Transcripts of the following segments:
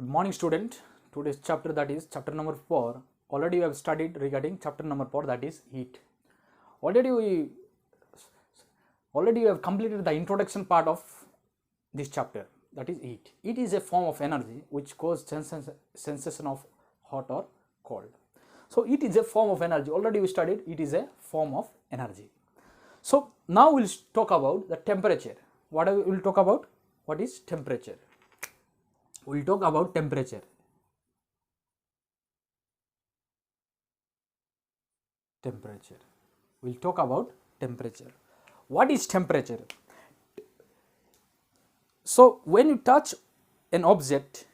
Good morning, student. Today's chapter, that is chapter number 4. Already we have studied regarding chapter number 4, that is heat. Already we have completed the introduction part of this chapter, that is heat. Heat is a form of energy which causes sensation of hot or cold. So it is a form of energy. Already we studied it is a form of energy. So now we'll talk about the temperature. What we will talk about? What is temperature? We'll talk about temperature. Temperature. We'll talk about temperature. What is temperature? So when you touch an object,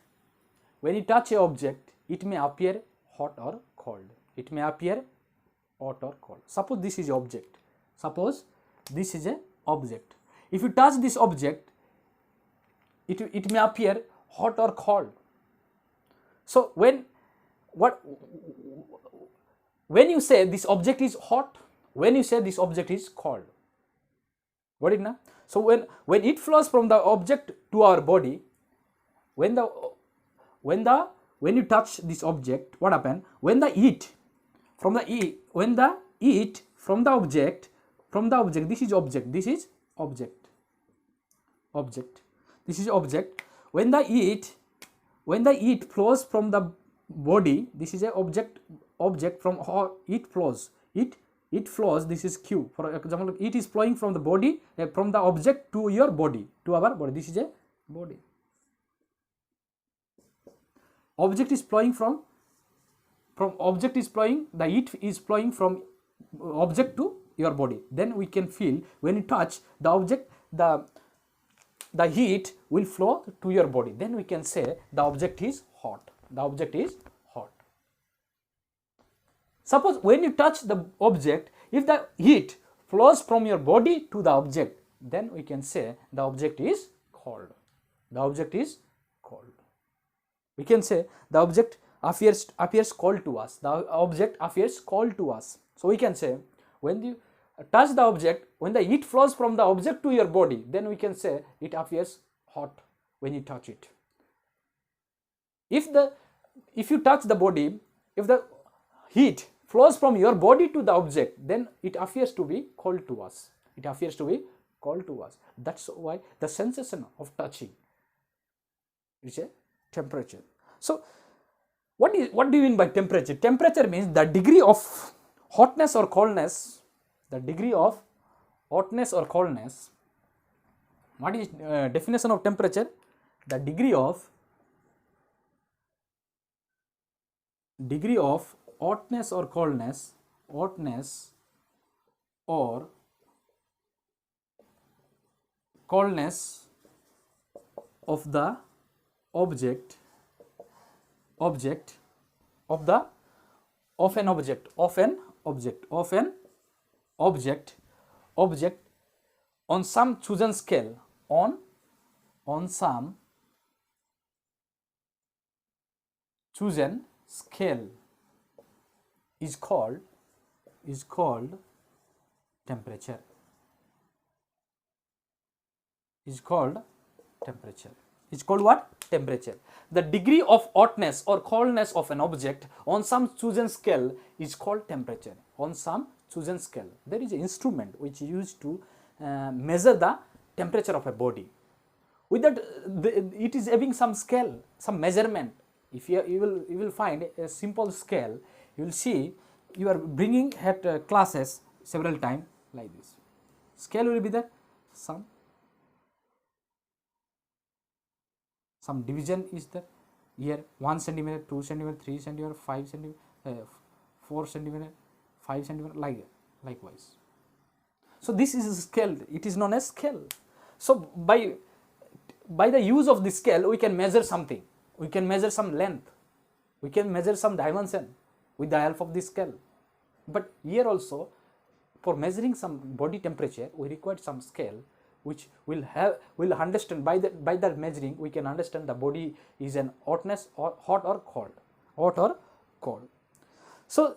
it may appear hot or cold. It may appear hot or cold. Suppose this is object. If you touch this object, it may appear hot or cold. So when you say this object is hot, when you say this object is cold, got it now? So when it flows from the object to our body, when you touch this object, what happen? When the heat from the object, this is object. This is object. When the heat flows from the body, this is a object from how it flows. It flows. This is Q. For example, it is flowing from the body, from the object to your body, to our body. This is a body. Object is flowing from object is flowing. The heat is flowing from object to your body. Then we can feel when you touch the object, the heat will flow to your body. Then we can say the object is hot. Suppose when you touch the object, if the heat flows from your body to the object, then we can say the object is cold. We can say the object appears cold to us. So we can say when you touch the object, when the heat flows from the object to your body, then we can say it appears hot when you touch it. If you touch the body, if the heat flows from your body to the object, then it appears to be cold to us. That's why the sensation of touching is a temperature. So what do you mean by temperature? Temperature means the degree of hotness or coldness. What is definition of temperature? The degree of hotness or coldness of the object of an object on some chosen scale, on some chosen scale is called temperature. It's called what? Temperature. The degree of hotness or coldness of an object on some chosen scale is called temperature. On some chosen scale, there is an instrument which is used to measure the temperature of a body. With that, it is having some scale, some measurement. If you will find a simple scale, you will see you are bringing at classes several times like this. Scale will be there. Some division is there. Here 1 centimeter, 2 centimeter, 3 centimeter, 5 centimeter, 4 centimeter, 5 centimeter, likewise. So this is a scale. It is known as scale. So by the use of this scale, we can measure something. We can measure some length. We can measure some dimension with the help of this scale. But here also, for measuring some body temperature, we require some scale which will understand by that measuring we can understand the body is an hotness or hot or cold. So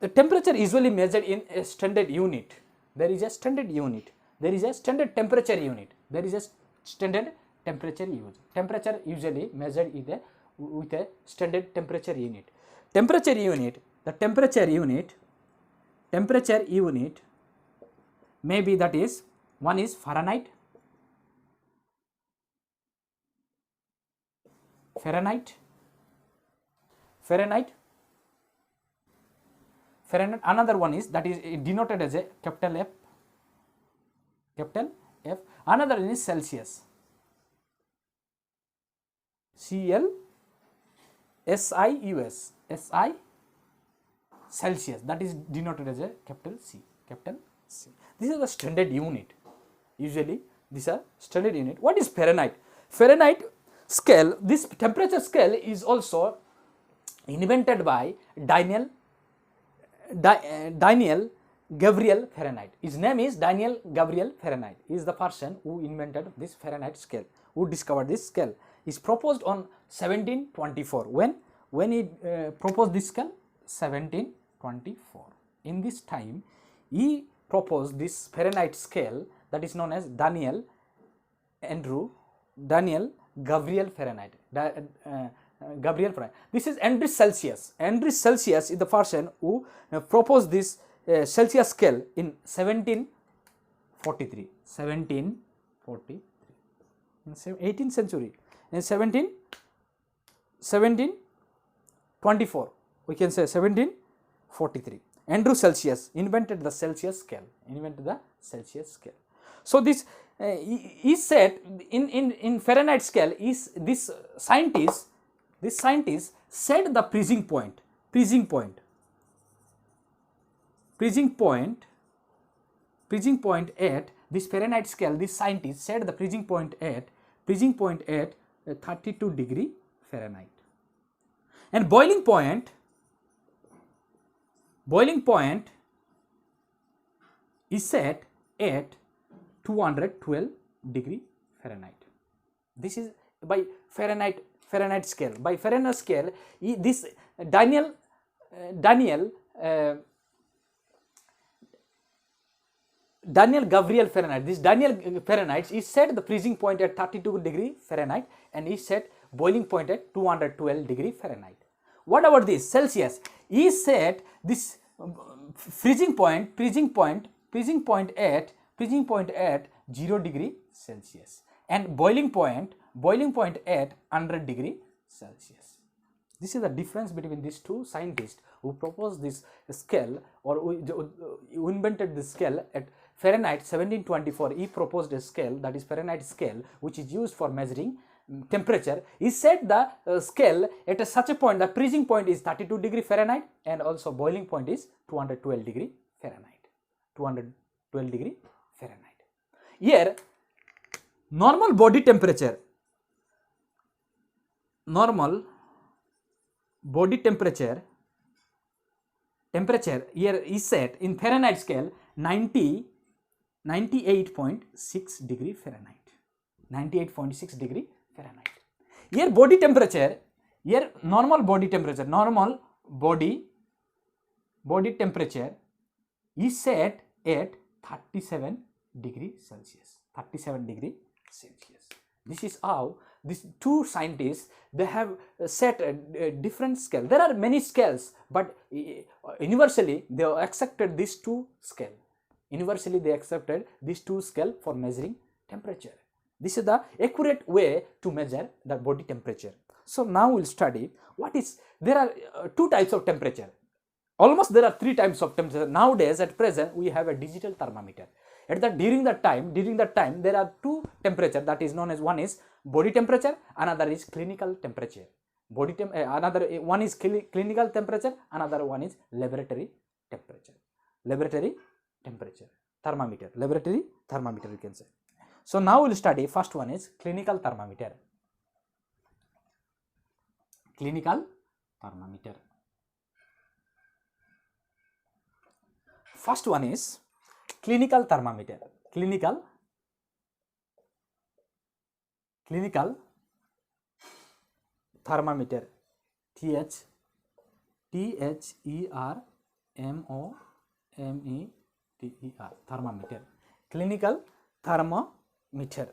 the temperature is usually measured in a standard unit. There is a standard unit. There is a standard temperature unit. There is a standard temperature used. Temperature usually measured with a standard temperature unit. Temperature unit, the temperature unit maybe that is, one is Fahrenheit, another one is that is denoted as a capital F, another one is Celsius, CLSIUS, Celsius, that is denoted as a capital C. These are the standard unit. Usually these are standard unit. What is Fahrenheit? Fahrenheit scale, this temperature scale is also invented by Daniel Gabriel Fahrenheit. His name is Daniel Gabriel Fahrenheit. He is the person who invented this Fahrenheit scale, who discovered this scale. Is proposed on 1724. When he proposed this scale? 1724. In this time, he proposed this Fahrenheit scale that is known as Daniel Gabriel Fahrenheit. This is Andrew Celsius. Andrew Celsius is the person who proposed this Celsius scale in 1743. In 18th century. In 1724. We can say 1743. Andrew Celsius invented the Celsius scale. So this he said in Fahrenheit scale is this scientist set the freezing point at this Fahrenheit scale. This scientist set the freezing point at 32 degree Fahrenheit, and boiling point is set at 212 degree Fahrenheit. This is by Fahrenheit scale. By Fahrenheit scale, this Daniel Gabriel Fahrenheit. This Daniel Fahrenheit is set the freezing point at 32 degree Fahrenheit and is set boiling point at 212 degree Fahrenheit. What about this Celsius? He set this freezing point at 0 degree Celsius and boiling point at 100 degree Celsius. This is the difference between these two scientists who proposed this scale or who invented this scale at Fahrenheit 1724. He proposed a scale, that is Fahrenheit scale, which is used for measuring temperature. He set the scale at such a point, the freezing point is 32 degree Fahrenheit and also boiling point is 212 degree Fahrenheit. Here normal body temperature here is set in Fahrenheit scale 98.6 degree Fahrenheit. 98.6 degree Fahrenheit. Here body temperature, here normal body temperature is set at 37 degree Celsius. This is how these two scientists, they have set a different scale. There are many scales, but universally they accepted these two scale. For measuring temperature. This is the accurate way to measure the body temperature. So now we'll study there are two types of temperature. Almost there are three types of temperature. Nowadays at present we have a digital thermometer. During that time there are two temperature, that is known as, one is body temperature, another is clinical temperature. One is clinical temperature, another one is laboratory temperature. Laboratory thermometer you can say. So now we'll study, first one is clinical thermometer. First one is clinical thermometer. Clinical thermometer. Thermometer. Clinical thermometer.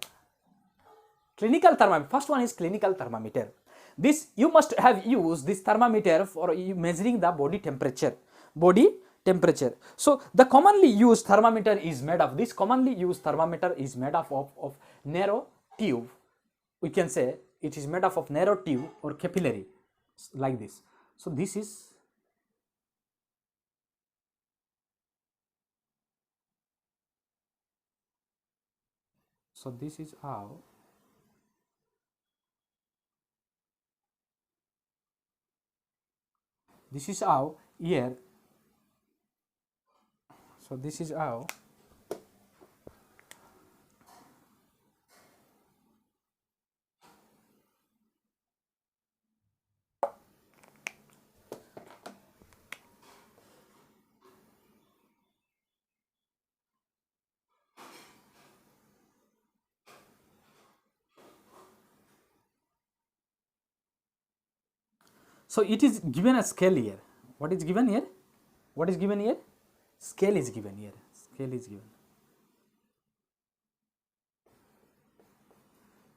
Clinical thermometer. First one is clinical thermometer. This you must have used this thermometer for measuring the body temperature. Body temperature. So the commonly used thermometer is made of this. Commonly used thermometer is made up of narrow tube. We can say it is made up of narrow tube or capillary, like this. So this is. So this is how. This is how here. So this is how. So it is given a scale here. What is given here? What is given here? Scale is given here. Scale is given.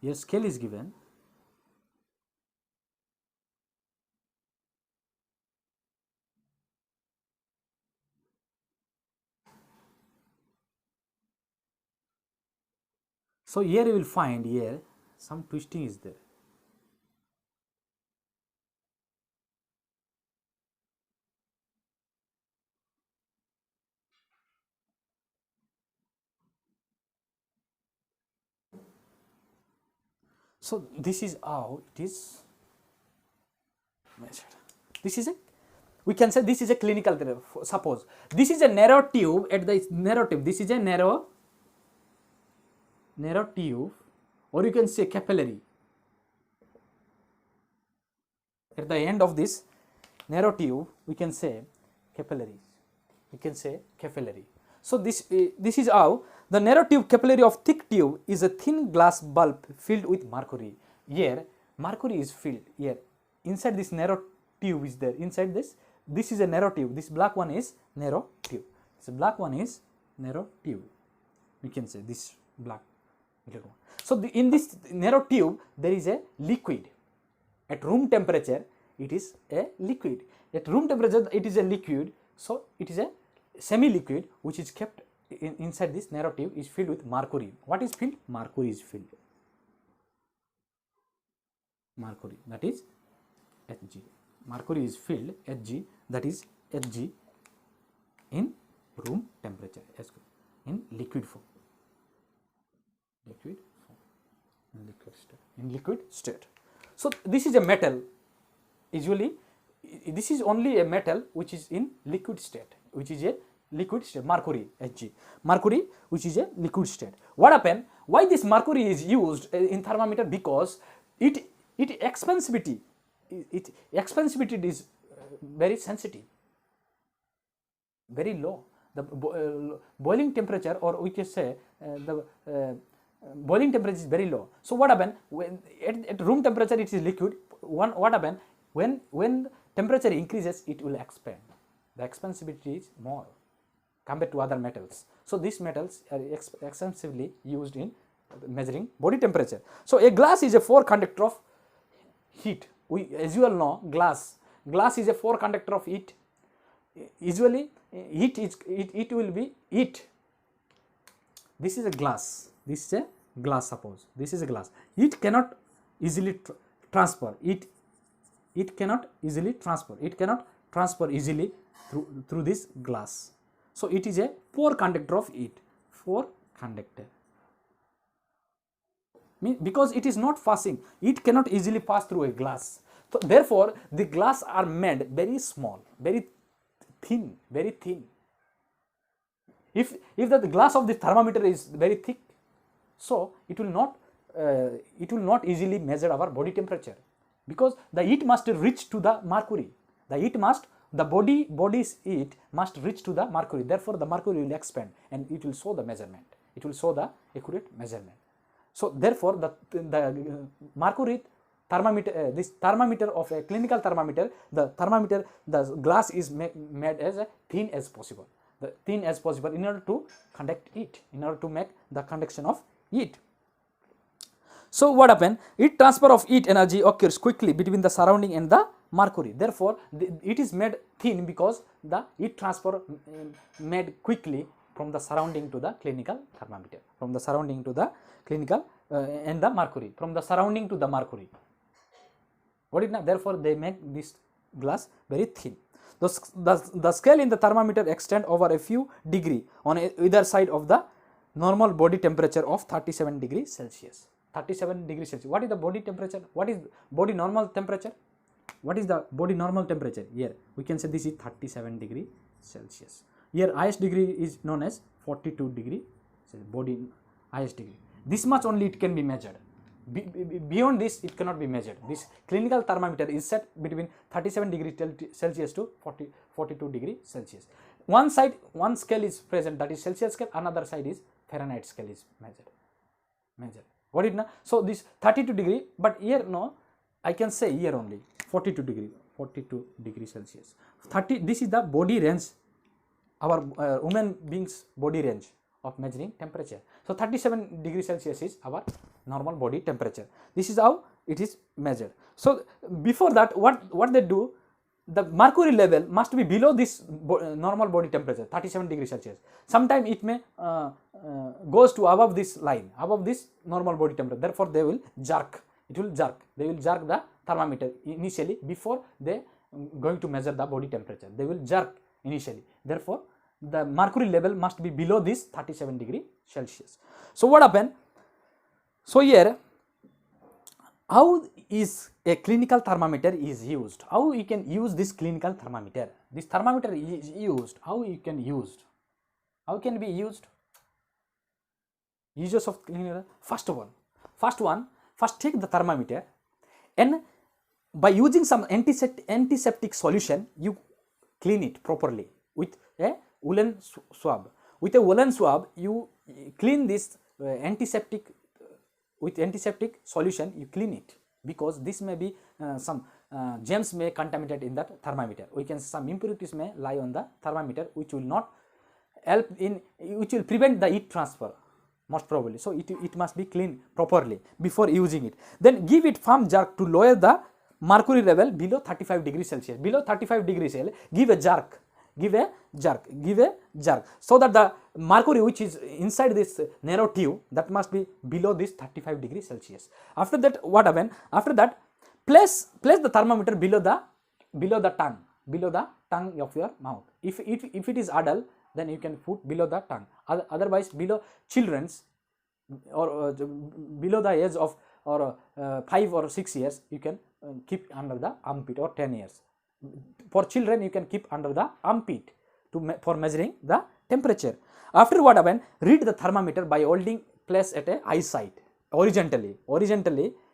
Here scale is given. So here you will find here some twisting is there. So this is how it is measured. This is a, we can say this is a clinical therapy. Suppose this is a narrow tube at the narrow tube. This is a narrow tube, or you can say capillary. At the end of this narrow tube, we can say capillaries. We can say capillary. So this is how the narrow tube capillary of thick tube is a thin glass bulb filled with mercury. Here mercury is filled here. Inside this narrow tube is there. Inside this is a narrow tube. This black one is narrow tube. This black one is narrow tube. We can say this black one. So in this narrow tube there is a liquid. At room temperature it is a liquid. At room temperature it is a liquid. So it is a semi-liquid which is kept inside this narrow tube is filled with mercury. What is filled? Mercury is filled. Mercury, that is Hg. Mercury is filled Hg, that is Hg in room temperature, in liquid form. Liquid form, in liquid state. In liquid state. So this is a metal. Usually this is only a metal which is in liquid state, which is a liquid state, mercury, Hg. Mercury which is a liquid state. What happened? Why this mercury is used in thermometer? Because it expansivity is very sensitive, very low. The boiling temperature, or we can say the boiling temperature is very low. So what happened? When at room temperature it is liquid. What happened? When temperature increases, it will expand. The expansivity is more compared to other metals. So these metals are extensively used in measuring body temperature. So a glass is a 4 conductor of heat. As you all know, glass is a 4 conductor of heat. Usually it will be heat. This is a glass. This is a glass. Suppose this is a glass. It cannot easily transfer. It cannot easily transfer. It cannot transfer easily through this glass. So it is a 4 conductor of heat. 4 conductor. Because it is not passing, it cannot easily pass through a glass. So therefore the glass are made very small, very thin, very thin. If the glass of the thermometer is very thick, so it will not easily measure our body temperature, because the heat must reach to the mercury. The body's heat must reach to the mercury. Therefore the mercury will expand and it will show the measurement. It will show the accurate measurement. So therefore the mercury thermometer, this thermometer of a clinical thermometer, the glass is made as thin as possible. The thin as possible in order to conduct heat, in order to make the conduction of heat. So what happen? Heat transfer of heat energy occurs quickly between the surrounding and the mercury. Therefore, it is made thin because the heat transfer made quickly from the surrounding to the clinical thermometer, from the surrounding to the clinical and the mercury, from the surrounding to the mercury. What is now? Therefore, they make this glass very thin. The scale in the thermometer extend over a few degree on either side of the normal body temperature of 37 degrees Celsius. 37 degrees Celsius. What is the body temperature? What is body normal temperature? What is the body normal temperature? Here we can say this is 37 degree Celsius. Here highest degree is known as 42 degree, so body highest degree. This much only it can be measured. Beyond this it cannot be measured. This clinical thermometer is set between 37 degree Celsius to 42 degree Celsius. One side, one scale is present, that is Celsius scale, another side is Fahrenheit scale is measured. What is now? So this 32 degree, but here no, I can say here only 42 degree Celsius. 30, this is the body range, our human beings body range of measuring temperature. So 37 degrees Celsius is our normal body temperature. This is how it is measured. So before that, what they do, the mercury level must be below this normal body temperature, 37 degrees Celsius. Sometimes it may goes to above this line, above this normal body temperature. Therefore, they will jerk. It will jerk. They will jerk the thermometer initially before they going to measure the body temperature. They will jerk initially. Therefore, the mercury level must be below this 37 degree Celsius. So what happened? So here, how is a clinical thermometer is used? How you can use this clinical thermometer? This thermometer is used. How you can used? How can be used? Uses of clinical. First take the thermometer and by using some antiseptic solution, you clean it properly with a woolen swab. With a woolen swab, you clean this antiseptic with antiseptic solution. You clean it because this may be some germs may contaminate in that thermometer. We can some impurities may lie on the thermometer, which will not help in, which will prevent the heat transfer most probably. So it must be cleaned properly before using it. Then give it firm jerk to lower the mercury level below 35 degrees Celsius. Below 35 degrees Celsius, give a jerk, so that the mercury which is inside this narrow tube, that must be below this 35 degrees Celsius. After that, what happen? After that, place the thermometer below the tongue of your mouth. If it is adult, then you can put below the tongue. Otherwise, below children's or below the age of 5 or 6 years, you can keep under the armpit, or 10 years. For children, you can keep under the armpit for measuring the temperature. After what happen? Read the thermometer by holding place at a eye side horizontally.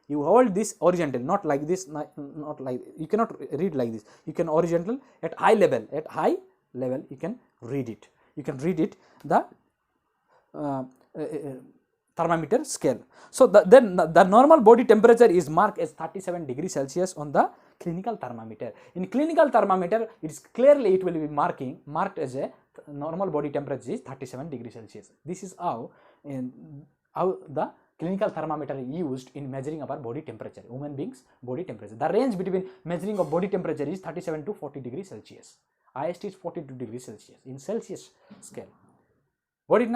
You hold this horizontally, not like this, not like, you cannot read like this. You can horizontal at eye level. You can read it. The thermometer scale. So then the normal body temperature is marked as 37 degrees Celsius on the clinical thermometer. In clinical thermometer, it is clearly it will be marked as a normal body temperature is 37 degrees Celsius. This is how the clinical thermometer is used in measuring our body temperature, human beings body temperature. The range between measuring of body temperature is 37 to 40 degrees Celsius. Highest is 42 degrees Celsius in Celsius scale. Got it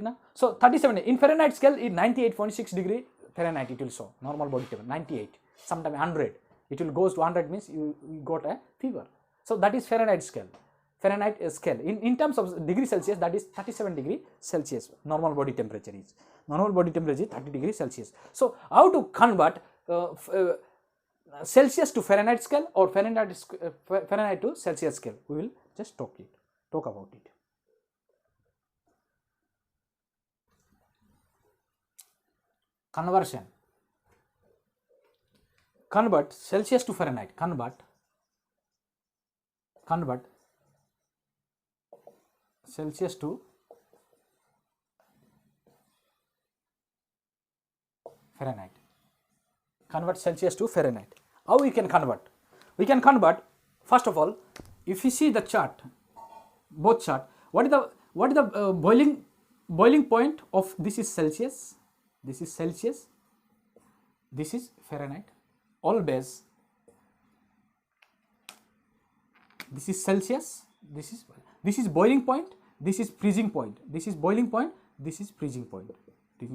now? So 37 in Fahrenheit scale is 98.6 degree Fahrenheit. It will show normal body temperature 98. Sometimes 100. It will goes to 100 means you got a fever. So that is Fahrenheit scale. In terms of degree Celsius, that is 37 degree Celsius. Normal body temperature is 30 degrees Celsius. So how to convert Celsius to Fahrenheit scale or Fahrenheit to Celsius scale? We will just talk about it. Conversion. Convert Celsius to Fahrenheit. Convert Celsius to Fahrenheit. Convert Celsius to Fahrenheit. How we can convert? We can convert, first of all, if you see the chart, both chart, what is the boiling point of this is Celsius. This is Celsius. this is Fahrenheit. Always this is Celsius, this is boiling point, this is freezing point, this is boiling point, this is freezing point, this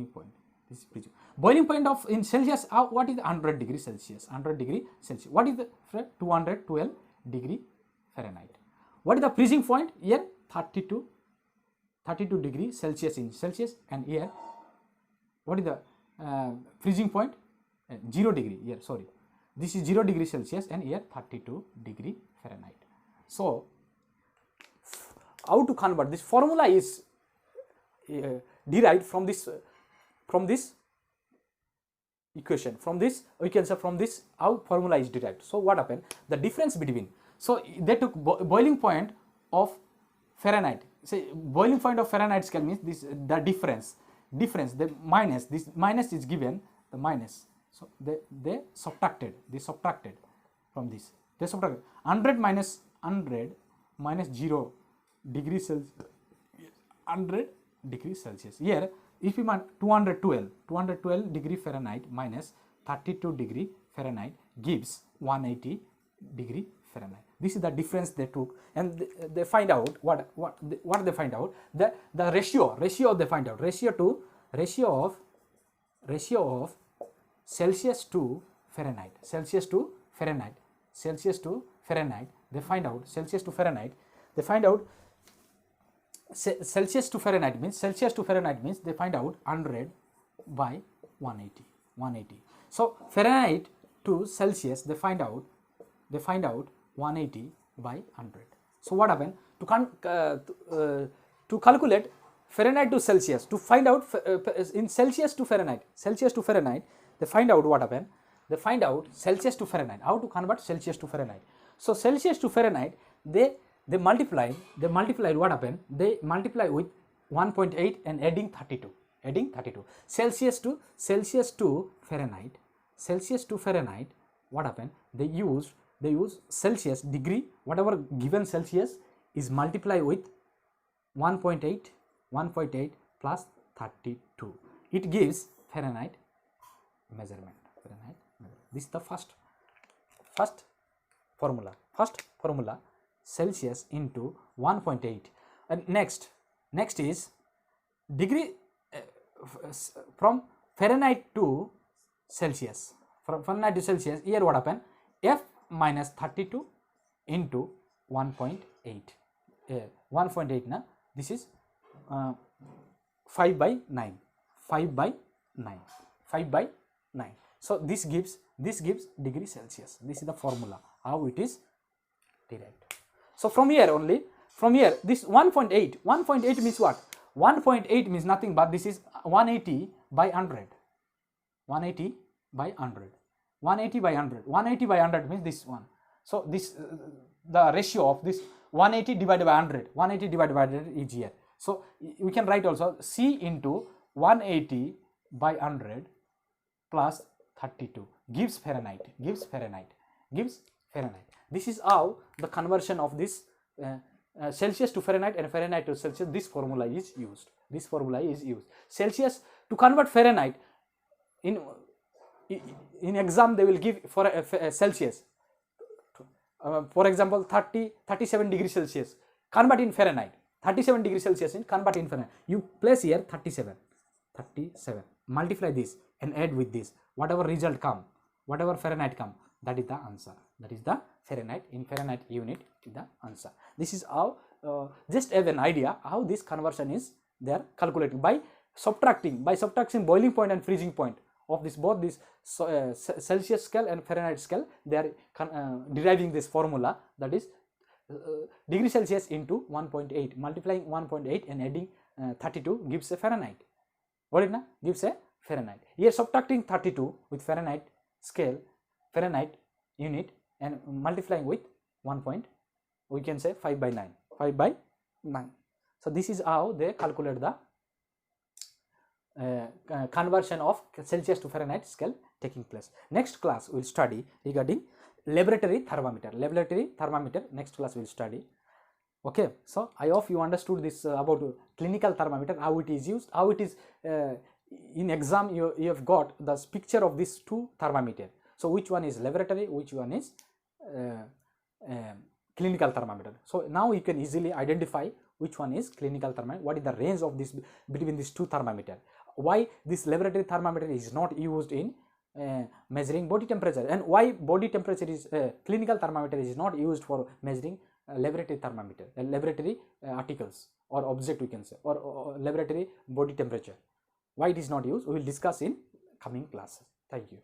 is freezing. Boiling point of in Celsius, what is 100 degree Celsius? 100 degree Celsius. What is the 212 degree Fahrenheit? What is the freezing point? Here 32 degree Celsius in Celsius, and here what is the freezing point? 0 degree. Here, sorry, this is 0 degree Celsius, and here 32 degree Fahrenheit. So how to convert? This formula is derived from this equation. From this, we can say from this how formula is derived. So what happened? The difference between, so they took boiling point of Fahrenheit. Say boiling point of Fahrenheit scale means this, the difference, the minus, this minus is given, the minus. So they subtracted from this. They subtracted 100 minus 0 degree Celsius, 100 degree Celsius. Here if you want 212 degree Fahrenheit minus 32 degree Fahrenheit gives 180 degree Fahrenheit. This is the difference they took, and they find out what they find out, the ratio they find out, ratio of Celsius to Fahrenheit, they find out Celsius to Fahrenheit, Celsius to Fahrenheit means they find out 100 by 180. So Fahrenheit to Celsius they find out 180 by 100. So what happened? To calculate Fahrenheit to Celsius, to find out in Celsius to Fahrenheit, they find out what happened. They find out Celsius to Fahrenheit. How to convert Celsius to Fahrenheit? So Celsius to Fahrenheit, they multiplied what happened? They multiply with 1.8 and adding 32. Celsius to Fahrenheit. What happened? They use Celsius degree, whatever given Celsius is multiplied with 1.8 plus 32. It gives Fahrenheit measurement. This is the first formula. Celsius into 1.8, and next is degree from Fahrenheit to Celsius. Here what happened? F minus 32 into 1.8. 1.8 na, this is 5 by 9. So this gives degree Celsius. This is the formula how it is derived. So from here this 1.8 means what? 1.8 means nothing but this is 180 by 100. 180 by 100 means this one. So this the ratio of this 180 divided by 100. 180 divided by 100 is here. So we can write also C into 180 by 100 plus 32 gives Fahrenheit. This is how the conversion of this Celsius to Fahrenheit and Fahrenheit to Celsius, this formula is used. Celsius to convert Fahrenheit, in exam they will give for Celsius, for example 37 degrees Celsius, convert in Fahrenheit. 37 degrees Celsius in convert in Fahrenheit. You place here 37, multiply this and add with this, whatever result come, whatever Fahrenheit come, that is the answer. That is the Fahrenheit. In Fahrenheit unit is the answer. This is how just have an idea how this conversion is they are calculating by subtracting boiling point and freezing point of this both this Celsius scale and Fahrenheit scale. They are deriving this formula, that is degree Celsius into 1.8, multiplying 1.8 and adding 32 gives a Fahrenheit. What it gives a Fahrenheit. Here subtracting 32 with Fahrenheit scale, Fahrenheit unit, and multiplying with 1. We can say 5 by 9. So this is how they calculate the conversion of Celsius to Fahrenheit scale taking place. Next class we will study regarding laboratory thermometer. Next class we will study. Okay, so I hope you understood this about clinical thermometer, how it is used, how it is in exam you have got the picture of these two thermometer. So which one is laboratory, which one is clinical thermometer. So now you can easily identify which one is clinical thermometer, what is the range of this between these two thermometer. Why this laboratory thermometer is not used in measuring body temperature, and why body temperature is clinical thermometer is not used for measuring laboratory thermometer, laboratory articles or object we can say, or laboratory body temperature. Why it is not used, we will discuss in coming classes. Thank you.